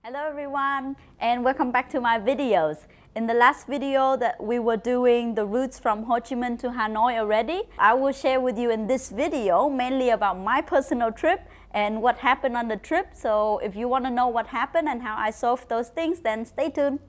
Hello everyone and welcome back to my videos. In the last video that we were doing the routes from Ho Chi Minh to Hanoi already, I will share with you in this video mainly about my personal trip and what happened on the trip. So if you want to know what happened and how I solved those things, then stay tuned.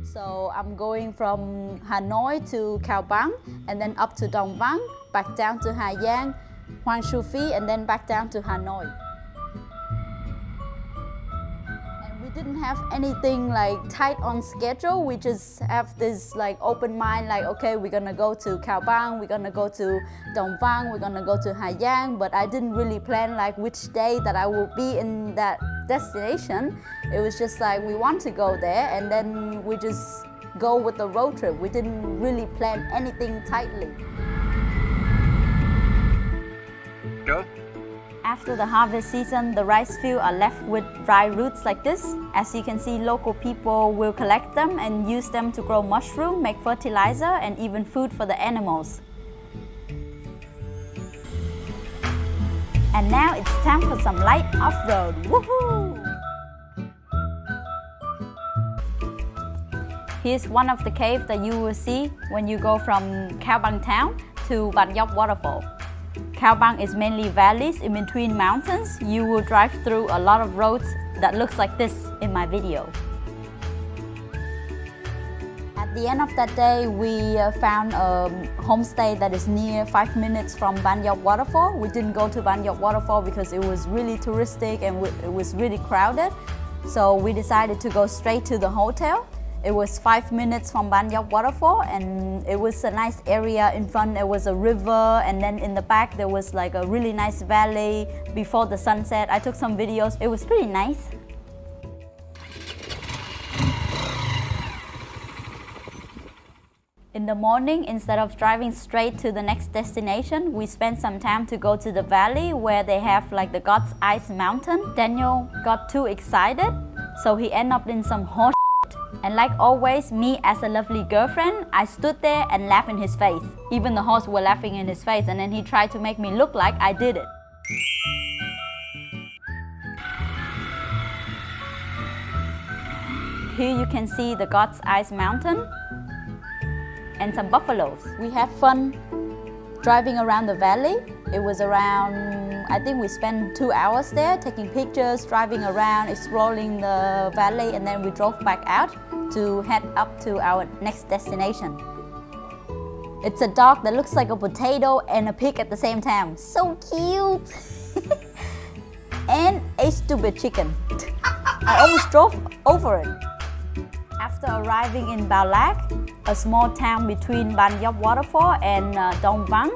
So I'm going from Hanoi to Cao Bang and then up to Dong Vang, back down to Hà Giang, Hoàng Su Phi and then back down to Hanoi. Didn't have anything like tight on schedule. We just have this like open mind, like okay, we're gonna go to Cao Bang, we're gonna go to Dong Vang, we're gonna go to Hà Giang, but I didn't really plan like which day that I will be in that destination. It was just like we want to go there and then we just go with the road trip. We didn't really plan anything tightly. Go. After the harvest season, the rice fields are left with dry roots like this. As you can see, local people will collect them and use them to grow mushroom, make fertilizer, and even food for the animals. And now it's time for some light off-road. Woohoo! Here's one of the caves that you will see when you go from Cao Bang town to Ban Yok waterfall. Cao Bang is mainly valleys in between mountains. You will drive through a lot of roads that looks like this in my video. At the end of that day, we found a homestay that is near 5 minutes from Ban Yok waterfall. We didn't go to Ban Yok waterfall because it was really touristic and it was really crowded. So we decided to go straight to the hotel. It was 5 minutes from Ban Yok waterfall and it was a nice area. In front there was a river and then in the back there was like a really nice valley before the sunset. I took some videos. It was pretty nice. In the morning, instead of driving straight to the next destination, we spent some time to go to the valley where they have like the God's Eyes mountain. Daniel got too excited, so he ended up in some horse. And like always, me as a lovely girlfriend, I stood there and laughed in his face. Even the horse were laughing in his face and then he tried to make me look like I did it. Here you can see the God's Eyes mountain and some buffaloes. We had fun driving around the valley. It was around, I think we spent 2 hours there taking pictures, driving around, exploring the valley, and then we drove back out to head up to our next destination. It's a dog that looks like a potato and a pig at the same time. So cute! And a stupid chicken. I almost drove over it. After arriving in Bao Lac, a small town between Ban Yok waterfall and Dong Vang,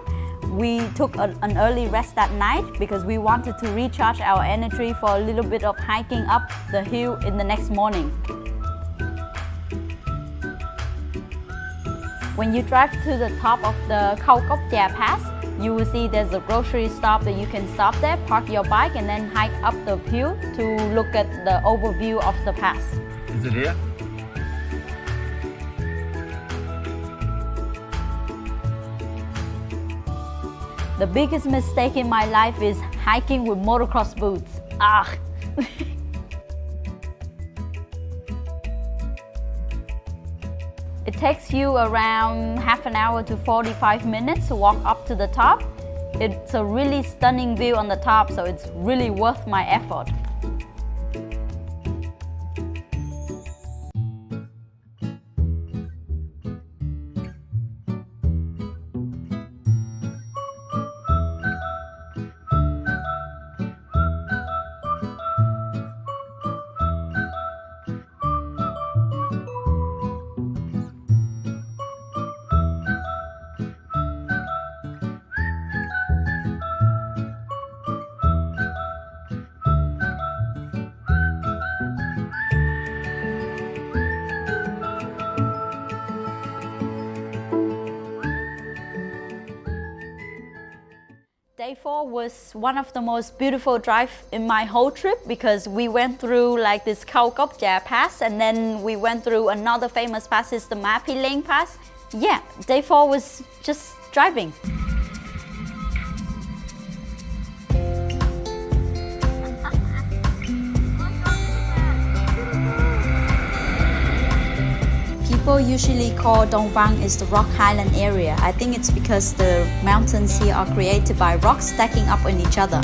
we took an early rest that night because we wanted to recharge our energy for a little bit of hiking up the hill in the next morning. When you drive to the top of the Khao Cốc Gia Pass, you will see there's a grocery stop that you can stop there, park your bike and then hike up the hill to look at the overview of the pass. Is it here? The biggest mistake in my life is hiking with motocross boots. Ah! It takes you around half an hour to 45 minutes to walk up to the top. It's a really stunning view on the top, so it's really worth my effort. Day 4 was one of the most beautiful drives in my whole trip because we went through like this Khao Cốc Gia Pass and then we went through another famous pass, is the Ma Pi Leng Pass. Yeah, day 4 was just driving. People usually call Cao Bang is the rock highland area. I think it's because the mountains here are created by rocks stacking up on each other.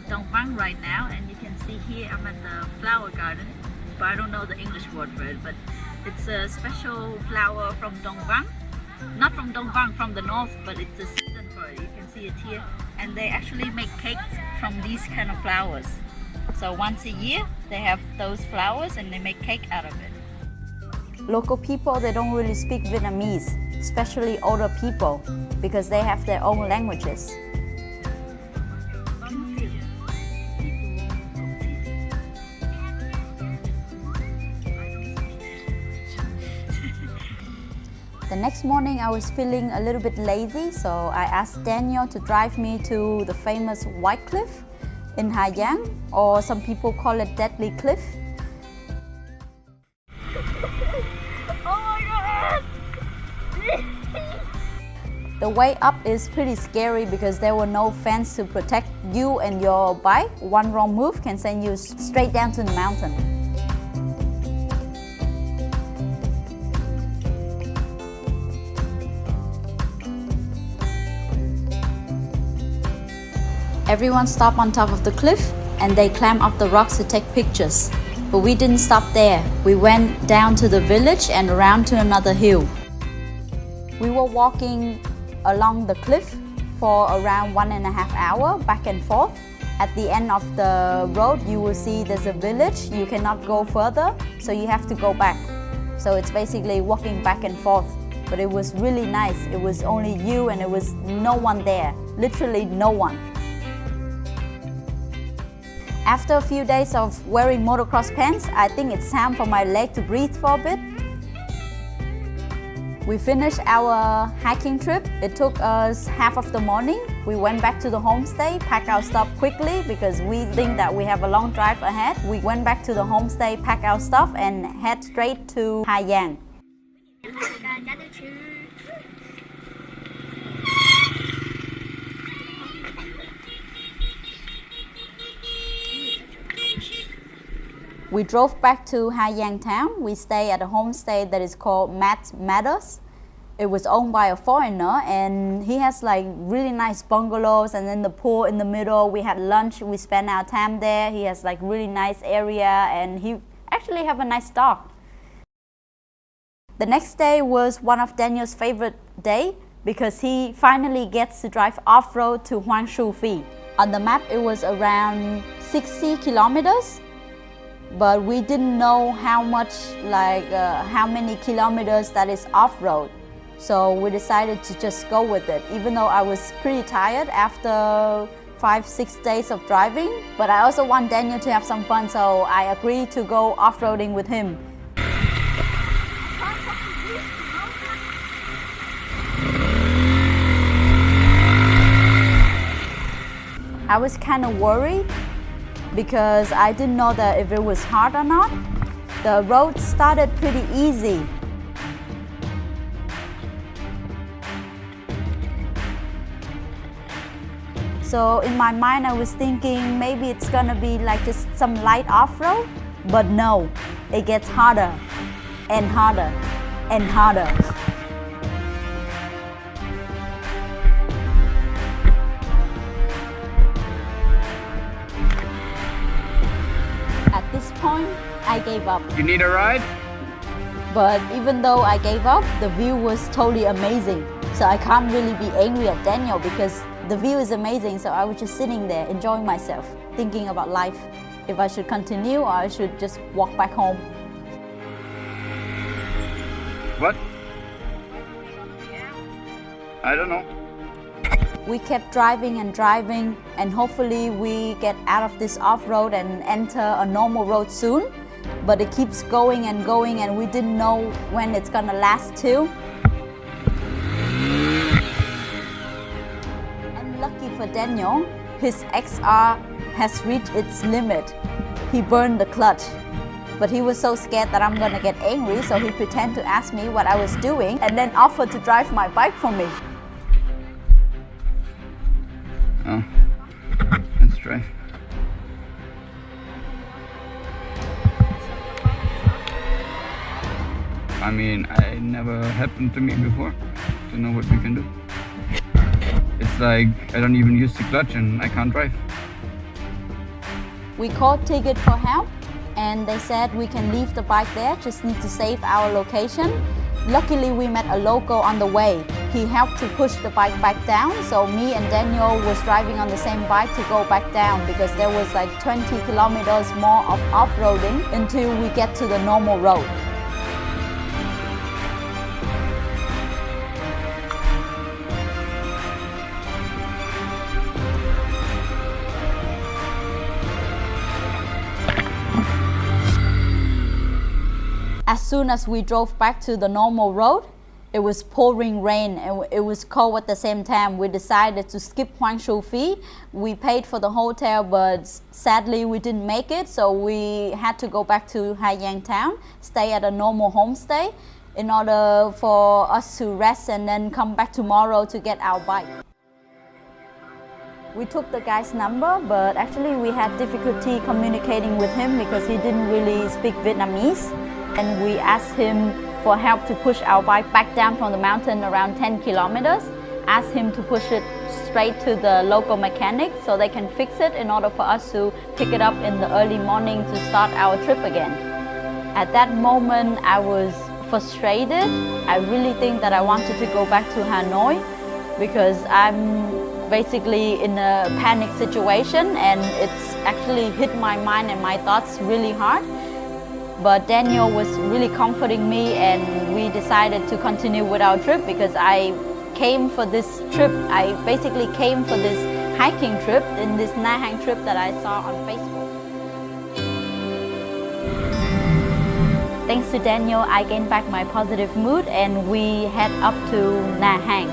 Cao Bang right now, and you can see here I'm at the flower garden, but I don't know the English word for it, but it's a special flower from Cao Bang. Not from Cao Bang, from the north, but it's a season for it. You can see it here. And they actually make cakes from these kind of flowers. So once a year, they have those flowers and they make cake out of it. Local people, they don't really speak Vietnamese, especially older people, because they have their own languages. The next morning I was feeling a little bit lazy, so I asked Daniel to drive me to the famous White Cliff in Hà Giang, or some people call it Deadly Cliff. Oh my God! The way up is pretty scary because there were no fence to protect you and your bike. One wrong move can send you straight down to the mountain. Everyone stopped on top of the cliff and they climbed up the rocks to take pictures. But we didn't stop there. We went down to the village and around to another hill. We were walking along the cliff for around 1.5 hours, back and forth. At the end of the road, you will see there's a village. You cannot go further, so you have to go back. So it's basically walking back and forth. But it was really nice. It was only you and it was no one there. Literally no one. After a few days of wearing motocross pants, I think it's time for my leg to breathe for a bit. We finished our hiking trip. It took us half of the morning. We went back to the homestay, packed our stuff quickly because we think that we have a long drive ahead. We went back to the homestay, packed our stuff and head straight to Hà Giang. We drove back to Hà Giang town. We stayed at a homestay that is called Matt Matters. It was owned by a foreigner and he has like really nice bungalows and then the pool in the middle. We had lunch, we spent our time there. He has like really nice area and he actually have a nice dog. The next day was one of Daniel's favorite day because he finally gets to drive off-road to Hoang Shu Phi. On the map it was around 60 kilometers. But we didn't know how much, how many kilometers that is off-road. So we decided to just go with it, even though I was pretty tired after 5-6 days of driving. But I also want Daniel to have some fun, so I agreed to go off-roading with him. I was kind of worried because I didn't know that if it was hard or not. The road started pretty easy. So in my mind I was thinking maybe it's gonna be like just some light off-road, but no, it gets harder and harder and harder. At this point, I gave up. You need a ride? But even though I gave up, the view was totally amazing. So I can't really be angry at Daniel because the view is amazing. So I was just sitting there enjoying myself, thinking about life. If I should continue or I should just walk back home. What? I don't know. We kept driving and hopefully we get out of this off-road and enter a normal road soon. But it keeps going and we didn't know when it's gonna last till. And lucky for Daniel, his XR has reached its limit. He burned the clutch. But he was so scared that I'm gonna get angry, so he pretended to ask me what I was doing and then offered to drive my bike for me. Oh, let's drive. I mean, it never happened to me before. Don't know what we can do. It's like I don't even use the clutch and I can't drive. We called Tigit for help and they said we can leave the bike there, just need to save our location. Luckily we met a local on the way. He helped to push the bike back down, so me and Daniel was driving on the same bike to go back down because there was like 20 kilometers more of off-roading until we get to the normal road. As soon as we drove back to the normal road, it was pouring rain and it was cold at the same time. We decided to skip Huangshu Phi. We paid for the hotel, but sadly we didn't make it, so we had to go back to Haiyang town, stay at a normal homestay in order for us to rest and then come back tomorrow to get our bike. We took the guy's number, but actually we had difficulty communicating with him because he didn't really speak Vietnamese. And we asked him for help to push our bike back down from the mountain around 10 kilometers. Asked him to push it straight to the local mechanic so they can fix it in order for us to pick it up in the early morning to start our trip again. At that moment, I was frustrated. I really think that I wanted to go back to Hanoi because I'm basically in a panic situation and it's actually hit my mind and my thoughts really hard. But Daniel was really comforting me and we decided to continue with our trip because I came for this trip. I basically came for this hiking trip in this Na Hang trip that I saw on Facebook. Thanks to Daniel, I gained back my positive mood and we head up to Na Hang.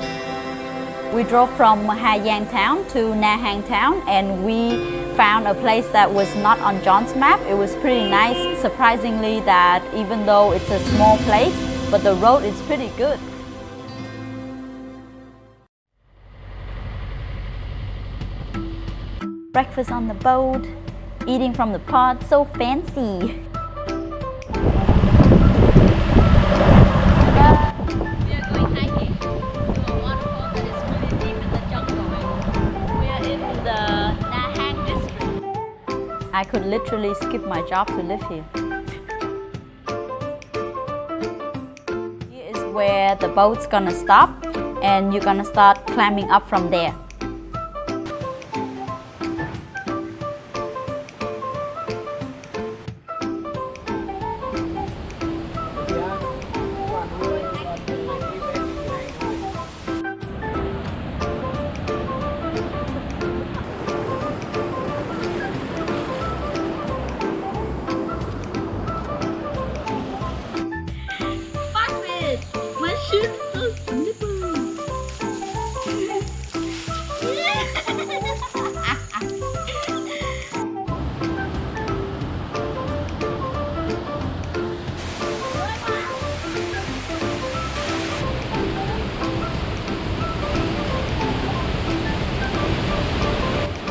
We drove from Haiyang town to Na Hang town and we found a place that was not on John's map. It was pretty nice, surprisingly, that even though it's a small place, but the road is pretty good. Breakfast on the boat, eating from the pot, so fancy. I could literally skip my job to live here. Here is where the boat's gonna stop and you're gonna start climbing up from there.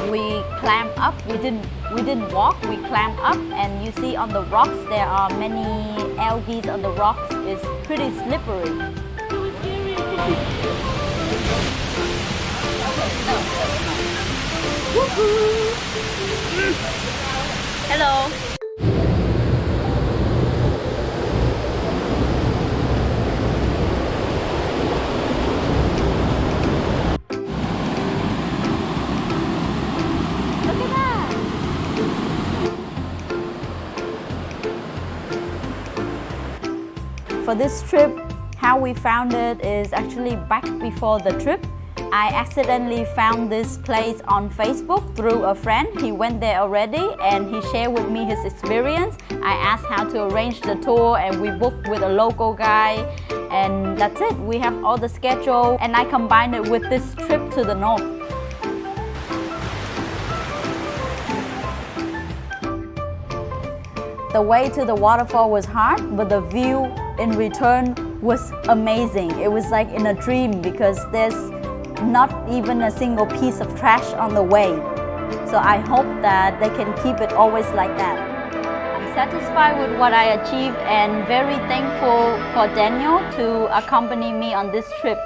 We climbed up, we didn't walk, we climbed up and you see on the rocks there are many algae on the rocks. It's pretty slippery. Hello. For this trip, how we found it is actually back before the trip. I accidentally found this place on Facebook through a friend. He went there already and he shared with me his experience. I asked how to arrange the tour and we booked with a local guy and that's it. We have all the schedule and I combined it with this trip to the north. The way to the waterfall was hard, but the view in return was amazing. It was like in a dream because there's not even a single piece of trash on the way. So I hope that they can keep it always like that. I'm satisfied with what I achieved and very thankful for Daniel to accompany me on this trip.